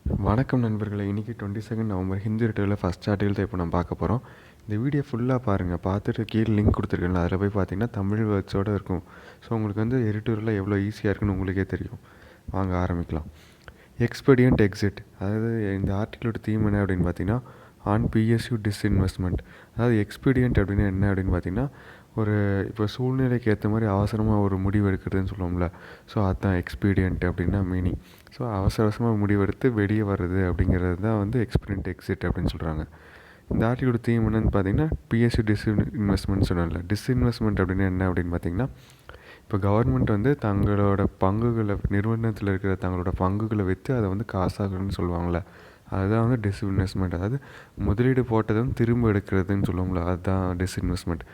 வணக்கம் நண்பர்களே. இன்றைக்கி 22 November Hindu editorial first article தான் இப்போ நம்ம பார்க்க போகிறோம். இந்த வீடியோ ஃபுல்லாக பாருங்கள். பார்த்துட்டு கீழே லிங்க் கொடுத்துருக்கேன்ல, அதில் போய் பார்த்தீங்கன்னா தமிழ் வேர்ட்ஸோடு இருக்கும். ஸோ உங்களுக்கு வந்து எடிட்டோரியலில் எவ்வளோ ஈஸியாக இருக்குன்னு உங்களுக்கே தெரியும். வாங்க ஆரம்பிக்கலாம். எக்ஸ்பீடியன்ட் எக்ஸிட், அதாவது இந்த ஆர்டிகளோட தீம் என்ன அப்படின்னு பார்த்தீங்கன்னா ஆன் பிஎஸ்யூ டிஸ்இன்வெஸ்ட்மெண்ட். அதாவது எக்ஸ்பீடியன்ட் அப்படின்னு என்ன அப்படின்னு பார்த்தீங்கன்னா இப்போ சூழ்நிலைக்கு ஏற்ற மாதிரி அவசரமாக ஒரு முடிவு எடுக்கிறதுன்னு சொல்லுவோம்ல. ஸோ அதுதான் எக்ஸ்பீடியன்ட் அப்படின்னா மீனிங். ஸோ அவசரமாக முடிவெடுத்து வெளியே வர்றது அப்படிங்கிறது தான் வந்து எக்ஸ்பீடியன்ட் எக்ஸிட் அப்படின்னு சொல்கிறாங்க. இந்த ஆர்டிகளோட தீம் என்னன்னு பார்த்தீங்கன்னா பிஎஸ்யூ டிஸ்இன்வெஸ்ட்மெண்ட் சொன்னால. டிஸ்இன்வெஸ்ட்மெண்ட் அப்படின்னு என்ன அப்படின்னு பார்த்தீங்கன்னா இப்போ கவர்மெண்ட் வந்து தங்களோட பங்குகளை, நிறுவனத்தில் இருக்கிற தங்களோட பங்குகளை விற்று அதை வந்து காசாகணும்னு சொல்லுவாங்கள்ல, அதுதான் வந்து டிஸ்இன்வெஸ்ட்மெண்ட். அதாவது முதலீடு போட்டதை வந்து திரும்ப எடுக்கிறதுன்னு சொல்லுவோம்ல, அதுதான் disinvestment.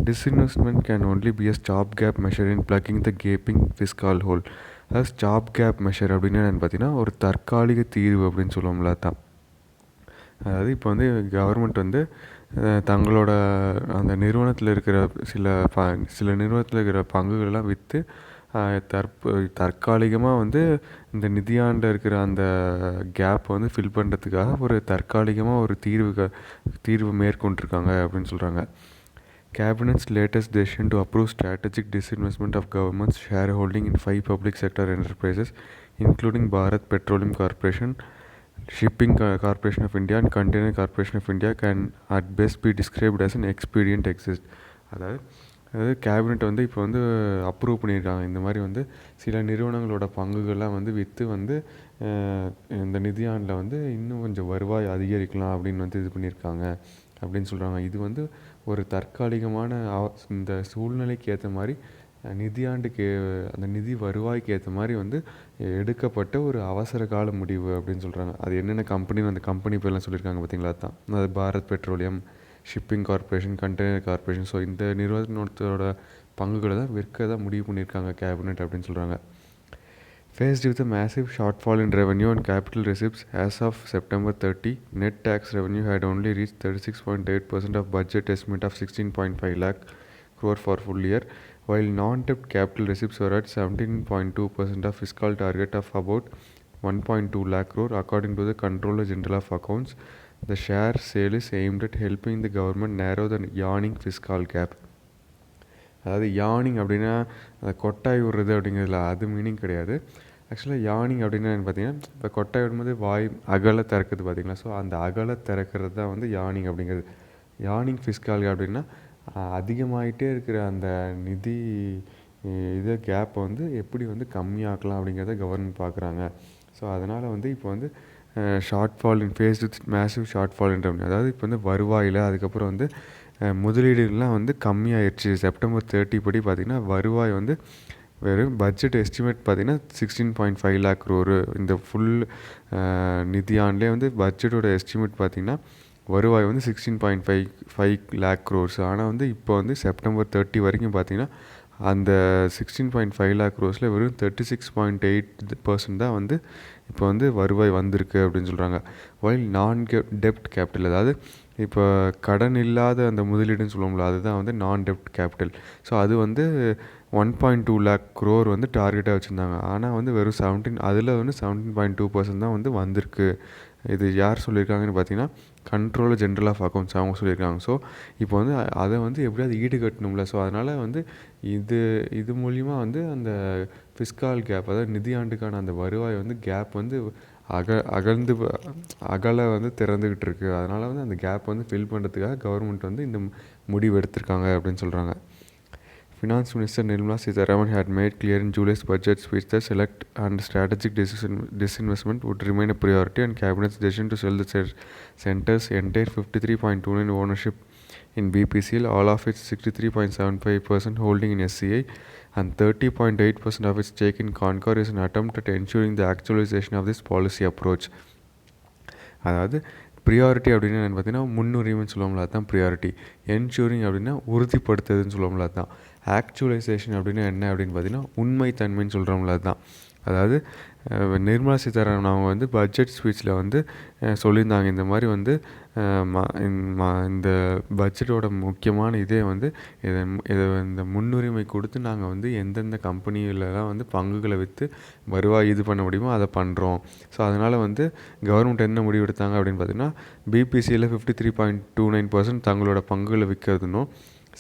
Disinvestment can only be a stopgap measure in plugging the gaping fiscal hole. அதாவது ஸ்டாப் மெஷர் அப்படின்னு என்னென்னு பார்த்தீங்கன்னா ஒரு தற்காலிக தீர்வு அப்படின்னு சொல்லுவோம்ல தான். அதாவது இப்போ வந்து கவர்மெண்ட் வந்து தங்களோட அந்த நிறுவனத்தில் இருக்கிற சில நிறுவனத்தில் இருக்கிற பங்குகளெலாம் விற்று தற்காலிகமாக வந்து இந்த நிதியாண்டில் இருக்கிற அந்த கேப்பை வந்து ஃபில் பண்ணுறதுக்காக ஒரு தற்காலிகமாக ஒரு தீர்வு மேற்கொண்டிருக்காங்க அப்படின்னு சொல்கிறாங்க. Cabinet's latest decision to approve strategic disinvestment of government's shareholding in 5 public sector enterprises, including Bharat Petroleum Corporation, Shipping Corporation of India and Container Corporation of India, can at best be described as an expedient exit. அதாவது cabinet வந்து இப்போ வந்து approve பண்ணியிருக்காங்க. இந்த மாதிரி வந்து சில நிறுவனங்களோட பங்குகள்லாம் வந்து விற்று வந்து இந்த நிதியாண்டில் வந்து இன்னும் கொஞ்சம் வருவாய் அதிகரிக்கலாம் அப்படின்னு வந்து இது பண்ணியிருக்காங்க அப்படின்னு சொல்கிறாங்க. இது வந்து ஒரு தற்காலிகமான இந்த சூழ்நிலைக்கு ஏற்ற மாதிரி நிதியாண்டுக்கு அந்த நிதி வருவாய்க்கு ஏற்ற மாதிரி வந்து எடுக்கப்பட்ட ஒரு அவசர கால முடிவு அப்படின்னு சொல்கிறாங்க. அது என்னென்ன கம்பெனின்னு அந்த கம்பெனி பேர்லாம் சொல்லியிருக்காங்க பார்த்தீங்களா, தான் அது Bharat petroleum, shipping corporation, container corporation. So இந்த நிறுவனத்தோட பங்குகளை தான் விற்க தான் முடிவு பண்ணியிருக்காங்க கேபினெட் அப்படின்னு சொல்கிறாங்க. Faced with a massive shortfall in revenue and capital receipts as of September 30, net tax revenue had only reached 36.8% of budget estimate of 16.5 lakh crore for full year, while non-debt capital receipts were at 17.2% of fiscal target of about 1.2 lakh crore, according to the Controller General of Accounts. The share sale is aimed at helping the government narrow the yawning fiscal gap. அதாவது யானிங் அப்படின்னா கொட்டாய் விடுறது அப்படிங்கிறதுல அது meaning கிடையாது. ஆக்சுவலாக யானிங் அப்படின்னா பார்த்தீங்கன்னா இப்போ கொட்டாய் விடும்போது வாய் அகல திறக்குது பார்த்தீங்களா. ஸோ அந்த அகல திறக்கிறது தான் வந்து யானிங் அப்படிங்கிறது. யானிங் ஃபிஸ்கால் அப்படின்னா அதிகமாகிட்டே இருக்கிற அந்த நிதி கேப்பை வந்து எப்படி வந்து கம்மியாக்கலாம் அப்படிங்கிறத கவர்மெண்ட் பார்க்குறாங்க. ஸோ அதனால் வந்து இப்போ வந்து shortfall in face with massive shortfall என்ற, அதாவது இப்போ வந்து வருவாயில் அதுக்கப்புறம் வந்து முதலீடுலாம் வந்து கம்மியாயிடுச்சு. செப்டம்பர் 30 படி பார்த்திங்கன்னா வருவாய் வந்து வெறும் பட்ஜெட் எஸ்டிமேட் பார்த்திங்கன்னா 16.5 lakh crore. இந்த ஃபுல் நிதியாண்டிலே வந்து பட்ஜெட்டோட எஸ்டிமேட் பார்த்திங்கன்னா வருவாய் வந்து 16.5 lakh crores. ஆனால் வந்து இப்போ வந்து செப்டம்பர் 30 வரைக்கும் பார்த்திங்கன்னா அந்த 16.5 lakh crores வெறும் 36.8% தான் வந்து இப்போ வந்து வருவாய் வந்திருக்கு அப்படின்னு சொல்கிறாங்க. வைல் நான் டெப்ட் கேபிட்டல், அதாவது இப்போ கடன் இல்லாத அந்த முதலீடுன்னு சொல்லுவோம்ல, அதுதான் வந்து நான் டெப்ட் கேபிட்டல். ஸோ அது வந்து 1.2 lakh crore வந்து டார்கெட்டாக வச்சுருந்தாங்க. ஆனால் வந்து வெறும் 17.2% தான் வந்து வந்திருக்கு. இது யார் சொல்லியிருக்காங்கன்னு பார்த்தீங்கன்னா கண்ட்ரோலர் ஜென்ரல் ஆஃப் அக்கௌண்ட்ஸ் அவங்க சொல்லியிருக்காங்க. ஸோ இப்போ வந்து அதை வந்து எப்படியாவது ஈடுகட்டணும்ல. ஸோ அதனால் வந்து இது மூலிமா வந்து அந்த ஃபிஸ்கால் கேப், அதாவது நிதியாண்டுக்கான அந்த வருவாய் வந்து கேப் வந்து அகல வந்து திறந்துக்கிட்டு இருக்குது. அதனால் வந்து அந்த கேப் வந்து ஃபில் பண்ணுறதுக்காக கவர்மெண்ட் வந்து இந்த முடிவு எடுத்திருக்காங்க அப்படின்னு சொல்கிறாங்க. Finance Minister Nirmala Sitharaman had made clear in July's budget speech that select and strategic disinvestment would remain a priority, and Cabinet's decision to sell the centre's entire 53.29% ownership in BPCL, all of its 63.75% holding in SCI, and 30.8% of its stake in Concor is an attempt at ensuring the actualization of this policy approach. அதாவது priority அப்படின்னு என்னென்னு பார்த்தீங்கன்னா முன்னுரிமைன்னு சொல்லுவோம்ல, அதுதான் priority. Ensuring அப்படின்னா உறுதிப்படுத்துறதுன்னு சொல்லுவோம்ல, அதுதான். Actualisation அப்படின்னா என்ன அப்படின்னு பார்த்தீங்கன்னா உண்மைத்தன்மைன்னு சொல்கிறோம்ல, அதுதான். அதாவது நிர்மலா சீதாராமன் அவங்க வந்து பட்ஜெட் ஸ்பீச்சில் வந்து சொல்லியிருந்தாங்க, இந்த மாதிரி வந்து இந்த பட்ஜெட்டோட முக்கியமான இதே வந்து இதை இந்த முன்னுரிமை கொடுத்து நாங்கள் வந்து எந்தெந்த கம்பெனிலலாம் வந்து பங்குகளை விற்று வருவாய் இது பண்ண முடியுமோ அதை பண்ணுறோம். ஸோ அதனால் வந்து கவர்மெண்ட் என்ன முடிவு எடுத்தாங்க அப்படின்னு பார்த்தீங்கன்னா, பிபிசியில் 53.29% தங்களோட பங்குகளை விற்கிறதுனும்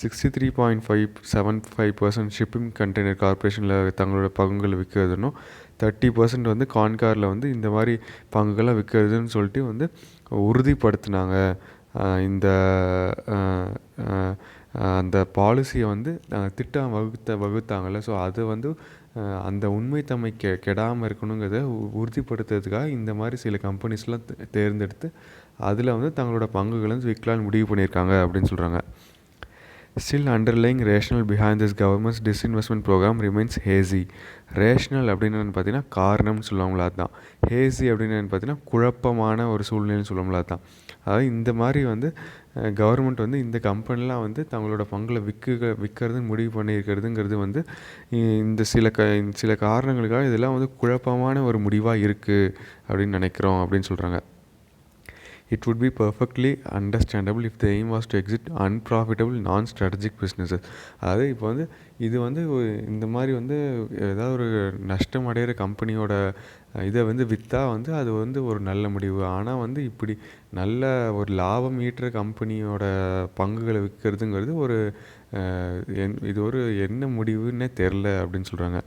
63.575% ஷிப்பிங் கண்டெய்னர் கார்பரேஷனில் தங்களோட பங்குகளை விற்கிறதுனும் 30% வந்து கான்காரில் வந்து இந்த மாதிரி பங்குகள்லாம் விற்கிறதுன்னு சொல்லிட்டு வந்து உறுதிப்படுத்தினாங்க. இந்த அந்த பாலிசியை வந்து திட்டம் வகுத்தாங்கள்ல, ஸோ அது வந்து அந்த உண்மைத்தன்மை கெடாமல் இருக்கணுங்கிறத உறுதிப்படுத்துறதுக்காக இந்த மாதிரி சில கம்பெனிஸ்லாம் தேர்ந்தெடுத்து அதில் வந்து தங்களோட பங்குகளை வந்து விற்கலான்னு முடிவு பண்ணியிருக்காங்க அப்படின்னு சொல்கிறாங்க. Still underlying rationale behind this government's disinvestment program remains hazy. Rational அப்படின்னு பார்த்தீங்கன்னா காரணம்னு சொல்லுவாங்களா அதுதான். ஹேசி அப்படின்னு பார்த்தீங்கன்னா குழப்பமான ஒரு சூழ்நிலைன்னு சொல்லுவாங்களா அதுதான். அதாவது இந்த மாதிரி வந்து கவர்மெண்ட் வந்து இந்த கம்பெனிலாம் வந்து தங்களோட பங்குகளை விற்கிறது முடிவு பண்ணியிருக்கிறதுங்கிறது வந்து இந்த சில காரணங்களுக்காக இதெல்லாம் வந்து குழப்பமான ஒரு முடிவாக இருக்குது அப்படின்னு நினைக்கிறோம் அப்படின்னு சொல்கிறாங்க. It would be perfectly understandable if the aim was to exit unprofitable non-strategic businesses. அதாவது இப்போ வந்து இது வந்து இந்த மாதிரி வந்து ஏதாவது ஒரு நஷ்டம் அடைகிற கம்பெனியோட இதை வந்து விற்றா வந்து அது வந்து ஒரு நல்ல முடிவு. ஆனால் வந்து இப்படி நல்ல ஒரு லாபம் ஈட்டுற கம்பெனியோட பங்குகளை விற்கிறதுங்கிறது இது ஒரு என்ன முடிவுன்னே தெரில அப்படின்னு சொல்கிறாங்க.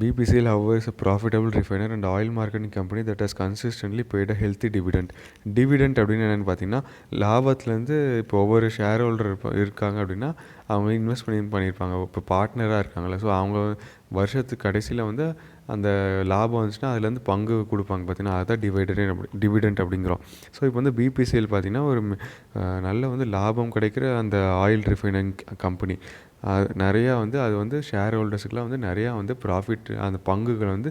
BPCL, however, is a profitable refiner and oil marketing company that has consistently paid a healthy dividend. Dividend அப்படின்னு என்னென்னு பார்த்தீங்கன்னா, லாபத்துலேருந்து இப்போ ஒவ்வொரு ஷேர் ஹோல்டர் இருக்காங்க அப்படின்னா அவங்க இன்வெஸ்ட் பண்ணியிருப்பாங்க. இப்போ பார்ட்னராக இருக்காங்களே, ஸோ அவங்க வருஷத்துக்கு கடைசியில் வந்து அந்த லாபம் வந்துச்சுன்னா அதுலேருந்து பங்கு கொடுப்பாங்க பார்த்தீங்கன்னா, அதுதான் டிவிடெண்ட் அப்படிங்கிறோம். ஸோ இப்போ வந்து பிபிசிஎல் பார்த்திங்கன்னா ஒரு நல்ல வந்து லாபம் கிடைக்கிற அந்த ஆயில் ரிஃபைனிங் கம்பெனி. நிறையா வந்து அது வந்து ஷேர் ஹோல்டர்ஸுக்கெலாம் வந்து நிறையா வந்து ப்ராஃபிட் அந்த பங்குகள் வந்து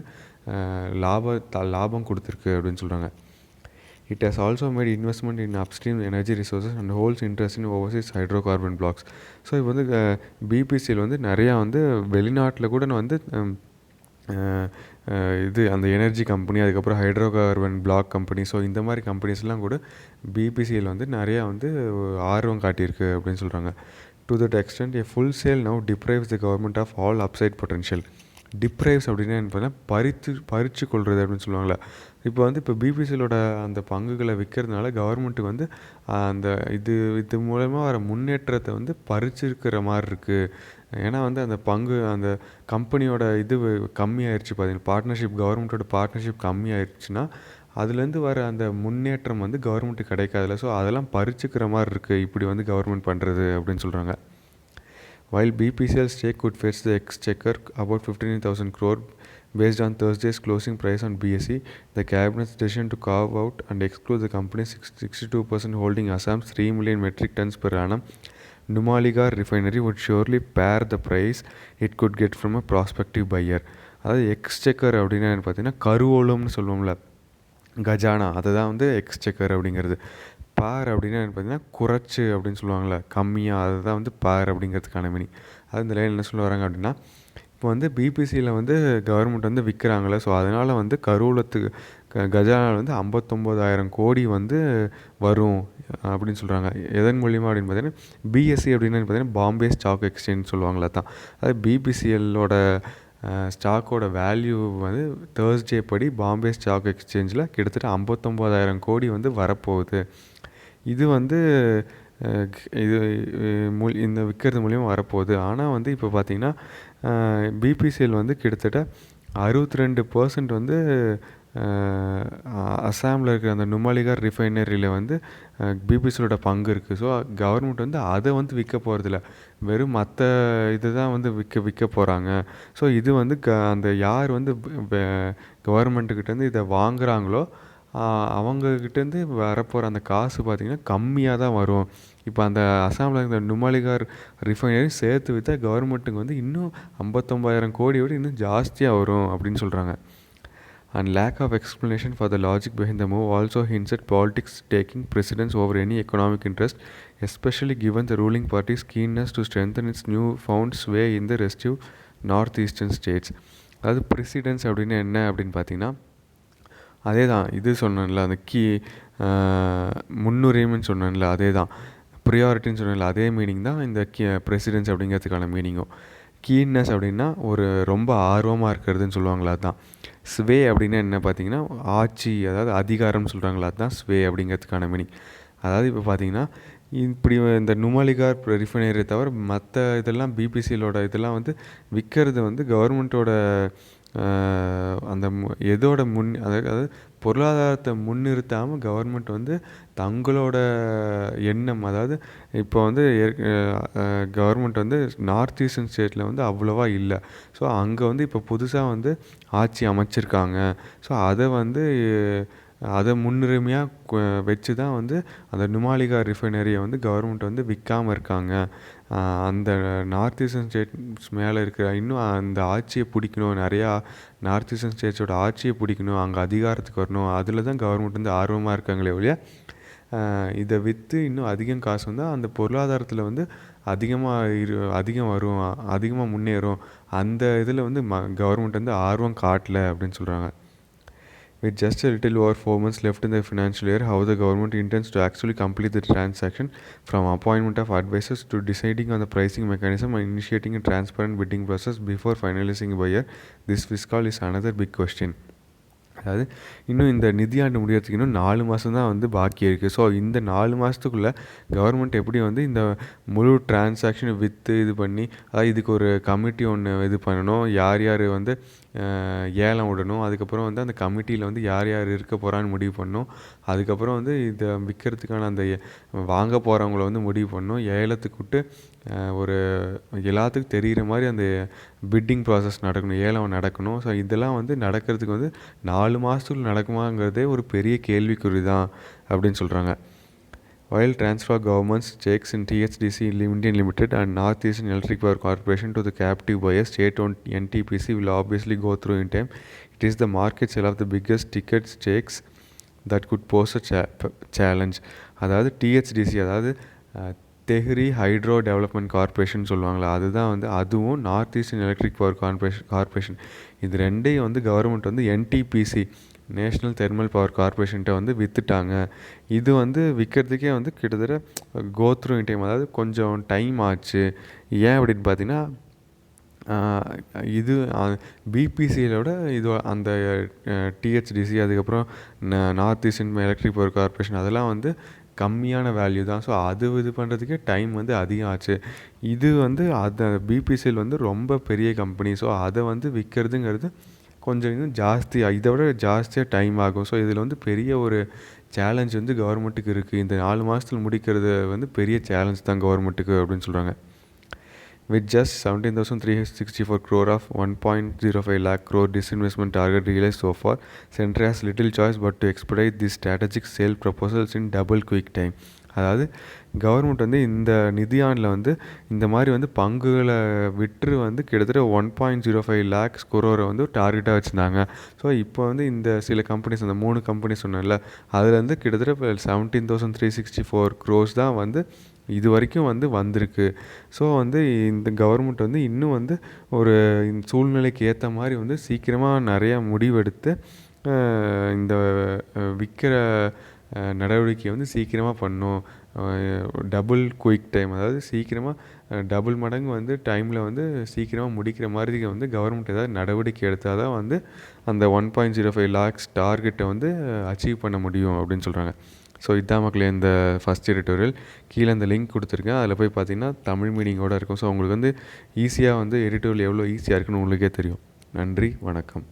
லாபம் கொடுத்துருக்கு அப்படின்னு சொல்கிறாங்க. It has also made investment in upstream energy resources and holds interest in overseas hydrocarbon blocks. So இப்போ வந்து பிபிசிஎல் வந்து நிறையா வந்து வெளிநாட்டில் கூட வந்து இது அந்த எனர்ஜி கம்பெனி, அதுக்கப்புறம் ஹைட்ரோகார்பன் பிளாக் கம்பெனி, ஸோ இந்த மாதிரி கம்பெனிஸ்லாம் கூட பிபிசிஎல் வந்து நிறையா வந்து ஆர்வம் காட்டியிருக்கு அப்படின்னு சொல்கிறாங்க. To that extent, a full sale now deprives the government of all upside potential. டிப்ரைவ்ஸ் அப்படின்னா என்ன பார்த்தீங்கன்னா பறித்து கொள்வது அப்படின்னு சொல்லுவாங்களே. இப்போ வந்து இப்போ பிபிசிஎலோட அந்த பங்குகளை விற்கிறதுனால கவர்மெண்ட்டுக்கு வந்து அந்த இது மூலமாக வர முன்னேற்றத்தை வந்து பறிச்சிருக்கிற மாதிரி இருக்குது. ஏன்னா வந்து அந்த அந்த கம்பெனியோட இது கம்மியாயிடுச்சு பார்த்தீங்கன்னா, கவர்மெண்ட்டோட பார்ட்னர்ஷிப் கம்மியாயிடுச்சுன்னா அதுலேருந்து வர அந்த முன்னேற்றம் வந்து கவர்மெண்ட்டுக்கு கிடைக்காதுல்ல. ஸோ அதெல்லாம் பறிச்சுக்கிற மாதிரி இருக்குது இப்படி வந்து கவர்மெண்ட் பண்ணுறது அப்படின்னு சொல்கிறாங்க. While BPCL's stake could fetch the exchequer about 15,000 crore based on Thursday's closing price on BSE, the cabinet's decision to carve out and exclude the company's 62% holding Assam's 3 million metric tons per annum Numaligarh refinery would surely pair the price it could get from a prospective buyer. அதாவது எக்ஸ்செக்கர் அப்படின்னா பார்த்தீங்கன்னா கருவூலம்னு சொல்லுவோம்ல, கஜானா, அதை தான் வந்து எக்ஸ்செக்கர் அப்படிங்கிறது. பார் அப்படின்னா பார்த்தீங்கன்னா குறைச்சி அப்படின்னு சொல்லுவாங்கள்ல, கம்மியாக, அதை தான் வந்து பார் அப்படிங்கிறதுக்கான மீனிங். அது இந்த லைன் என்ன சொல்ல வராங்க அப்படின்னா, இப்போ வந்து பிபிசியில் வந்து கவர்மெண்ட் வந்து விற்கிறாங்களே, ஸோ அதனால் வந்து கருவூலத்துக்கு கஜானாவில் வந்து 59,000 கோடி வந்து வரும் அப்படின்னு சொல்கிறாங்க. எதன் மூலியமாக அப்படின்னு பார்த்தீங்கன்னா பிஎஸ்சி அப்படின்னு பார்த்தீங்கன்னா பாம்பே ஸ்டாக் எக்ஸ்சேஞ்ச் சொல்லுவாங்களா தான். அது பிபிசிஎல்லோட ஸ்டாக்கோட வேல்யூ வந்து தேர்ஸ்டே படி பாம்பே ஸ்டாக் எக்ஸ்சேஞ்சில் கிட்டத்தட்ட 59,000 கோடி வந்து வரப்போகுது. இது வந்து இந்த விற்கிறது மூலியமாக வரப்போகுது. ஆனால் வந்து இப்போ பார்த்திங்கன்னா பிபிசிஎல் வந்து கிட்டத்தட்ட 62% வந்து அஸ்ஸாமில் இருக்கிற அந்த நுமாலிகார் ரிஃபைனரியில் வந்து பிபிசியோட பங்கு இருக்குது. ஸோ கவர்மெண்ட் வந்து அதை வந்து விற்க போகிறதில்ல, வெறும் மற்ற இது தான் வந்து விற்க போகிறாங்க. ஸோ இது வந்து அந்த யார் வந்து கவர்மெண்ட்டுக்கிட்டேருந்து இதை வாங்குகிறாங்களோ அவங்கக்கிட்டேருந்து வரப்போகிற அந்த காசு பார்த்திங்கன்னா கம்மியாக தான் வரும். இப்போ அந்த அஸ்ஸாமில் இருக்கிற நுமாலிகார் ரிஃபைனரி சேர்த்து விற்றா கவர்மெண்ட்டுக்கு வந்து இன்னும் 59,000 கோடியோடு இன்னும் ஜாஸ்தியாக வரும் அப்படின்னு சொல்கிறாங்க. And lack of explanation for the logic behind the move also hints at politics taking precedence over any economic interest, especially given the ruling party's keenness to strengthen its newfound sway in the restive northeastern states. அதாவது precedence அப்படின்னு என்ன அப்படின்னு பார்த்தீங்கன்னா, அதே தான் இது சொன்னேன்ல, அந்த முன்னுரிமைன்னு சொன்னேன்ல, அதே தான் ப்ரியாரிட்டின்னு சொன்னேன்ல, அதே மீனிங் தான் இந்த ப்ரெசிடென்ஸ் அப்படிங்கிறதுக்கான மீனிங்கும். கீன்னஸ் அப்படின்னா ஒரு ரொம்ப ஆர்வமாக இருக்கிறதுன்னு சொல்லுவாங்களா, அதுதான். ஸ்வே அப்படின்னா என்ன பார்த்தீங்கன்னா, ஆட்சி, அதாவது அதிகாரம்னு சொல்கிறாங்களா, அதுதான் ஸ்வே அப்படிங்கிறதுக்கான மீனிங். அதாவது இப்போ பார்த்தீங்கன்னா, இப்படி இந்த நுமாலிகார் ரிஃபைனரியை தவிர மற்ற இதெல்லாம் பிபிசிஎலோட இதெல்லாம் வந்து விற்கிறது வந்து கவர்மெண்ட்டோட அந்த எதோட அதாவது பொருளாதாரத்தை முன்னிறுத்தாமல் கவர்மெண்ட் வந்து தங்களோட எண்ணம், அதாவது இப்போ வந்து கவர்மெண்ட் வந்து நார்த் ஈஸ்டர்ன் ஸ்டேட்டில் வந்து அவ்வளோவா இல்லை. ஸோ அங்கே வந்து இப்போ புதுசாக வந்து ஆட்சி அமைச்சிருக்காங்க. ஸோ அதை முன்னுரிமையாக வச்சு தான் வந்து அந்த நுமாலிகா ரிஃபைனரியை வந்து கவர்மெண்ட் வந்து விற்காமல் இருக்காங்க. அந்த நார்த் ஈஸ்டர்ன் ஸ்டேட்ஸ் மேலே இருக்கிற இன்னும் அந்த ஆட்சியை பிடிக்கணும், நிறையா நார்த் ஈஸ்டர்ன் ஸ்டேட்ஸோட ஆட்சியை பிடிக்கணும், அங்கே அதிகாரத்துக்கு வரணும், அதில் தான் கவர்மெண்ட் வந்து ஆர்வமாக இருக்காங்களே ஒழிய இதை விற்று இன்னும் அதிகம் காசு வந்தால் அந்த பொருளாதாரத்தில் வந்து அதிகம் வரும், அதிகமாக முன்னேறும், அந்த இதில் வந்து கவர்மெண்ட் வந்து ஆர்வம் காட்டலை அப்படின்னு சொல்கிறாங்க. With just a little over 4 months left in the financial year, how the government intends to actually complete the transaction from appointment of advisors to deciding on the pricing mechanism and initiating a transparent bidding process before finalizing a buyer, this fiscal is another big question. அதாவது இன்னும் இந்த நிதியாண்டு முடியறதுக்கு இன்னும் 4 மாதம் தான் வந்து பாக்கி இருக்குது. ஸோ இந்த 4 மாதத்துக்குள்ளே கவர்மெண்ட் எப்படி வந்து இந்த முழு டிரான்சாக்ஷனை விற்று இது பண்ணி, அதாவது இதுக்கு ஒரு கமிட்டி ஒன்று இது பண்ணணும், யார் யார் வந்து ஏலம் விடணும், அதுக்கப்புறம் வந்து அந்த கமிட்டியில் வந்து யார் யார் இருக்க போகிறான்னு முடிவு பண்ணணும், அதுக்கப்புறம் வந்து இதை விற்கிறதுக்கான அந்த வாங்க போகிறவங்கள வந்து முடிவு பண்ணணும், ஏலத்துக்கு விட்டு ஒரு எல்லாத்துக்கும் தெரிகிற மாதிரி அந்த பிட்டிங் ப்ராசஸ் நடக்கணும், ஏலம் நடக்கணும். ஸோ இதெல்லாம் வந்து நடக்கிறதுக்கு வந்து 4 மாதத்துக்குள்ள நடக்குமாங்கிறதே ஒரு பெரிய கேள்விக்குறி தான் அப்படின்னு சொல்கிறாங்க. While transfer government's stakes in THDC Indian Limited and North Eastern Electric Power Corporation to the captive buyer state-owned NTPC will obviously go through in time, it is the market sale of the biggest ticket stakes that could pose a challenge. அதாவது THDC, அதாவது Tehri hydro development corporation சொல்லுவாங்களா, அதுதான் வந்து அதுவும் north eastern electric power corporation இது ரெண்டையும் வந்து government வந்து NTPC நேஷ்னல் தெர்மல் பவர் கார்பரேஷன்கிட்ட வந்து விற்றுட்டாங்க. இது வந்து விற்கிறதுக்கே வந்து கிட்டத்தட்ட கோத்ரூ இன் டைம், அதாவது கொஞ்சம் டைம் ஆச்சு. ஏன் அப்படின்னு பார்த்தீங்கன்னா, இது பிபிசிஎலோட இது அந்த THDC அதுக்கப்புறம் north eastern electric power corporation அதெல்லாம் வந்து கம்மியான வேல்யூ தான். ஸோ அது இது பண்ணுறதுக்கே டைம் வந்து அதிகம் ஆச்சு. இது வந்து பிபிசிஎல் வந்து ரொம்ப பெரிய கம்பெனி. ஸோ அதை வந்து விற்கிறதுங்கிறது கொஞ்சம் இன்னும் இதை விட ஜாஸ்தியாக டைம் ஆகும். ஸோ இதில் வந்து பெரிய ஒரு சேலஞ்ச் வந்து கவர்மெண்ட்டுக்கு இருக்குது. இந்த 4 மாதத்தில் முடிக்கிறது வந்து பெரிய சேலஞ்ச் தான் கவர்மெண்ட்டுக்கு அப்படின்னு சொல்கிறாங்க. With just 17,364 crore of 1.05 lakh crore disinvestment target realized so far, Centre has little choice but to expedite these strategic sale proposals in double quick time. அதாவது கவர்மெண்ட் வந்து இந்த நிதியாண்டில் வந்து இந்த மாதிரி வந்து பங்குகளை விற்று வந்து கிட்டத்தட்ட 1.05 lakhs crore வந்து டார்கெட்டாக வச்சுருந்தாங்க. ஸோ இப்போ வந்து இந்த சில கம்பெனிஸ், அந்த 3 கம்பெனிஸ் சொன்னேன்ல, அதில் வந்து கிட்டத்தட்ட 17,364 crores தான் வந்து இது வரைக்கும் வந்து வந்திருக்கு. ஸோ வந்து இந்த கவர்மெண்ட் வந்து இன்னும் வந்து ஒரு சூழ்நிலைக்கு ஏற்ற மாதிரி வந்து சீக்கிரமாக நிறையா முடிவெடுத்து இந்த விற்கிற நடவடிக்கையை வந்து சீக்கிரமாக பண்ணணும். டபுள் குயிக் டைம், அதாவது சீக்கிரமாக டபுள் மடங்கு வந்து டைமில் வந்து சீக்கிரமாக முடிக்கிற மாதிரி வந்து கவர்மெண்ட் ஏதாவது நடவடிக்கை எடுத்தால் தான் வந்து அந்த 1.05 lakhs டார்கெட்டை வந்து அச்சீவ் பண்ண முடியும் அப்படின்னு சொல்கிறாங்க. ஸோ இதான் மக்களே இந்த ஃபஸ்ட் எடிட்டோரியல். கீழே அந்த லிங்க் கொடுத்துருக்கேன், அதில் போய் பார்த்தீங்கன்னா தமிழ் மீனிங்கோடு இருக்கும். ஸோ உங்களுக்கு வந்து ஈஸியாக வந்து எடிட்டோரியல் எவ்வளோ ஈஸியாக இருக்குன்னு உங்களுக்கே தெரியும். நன்றி, வணக்கம்.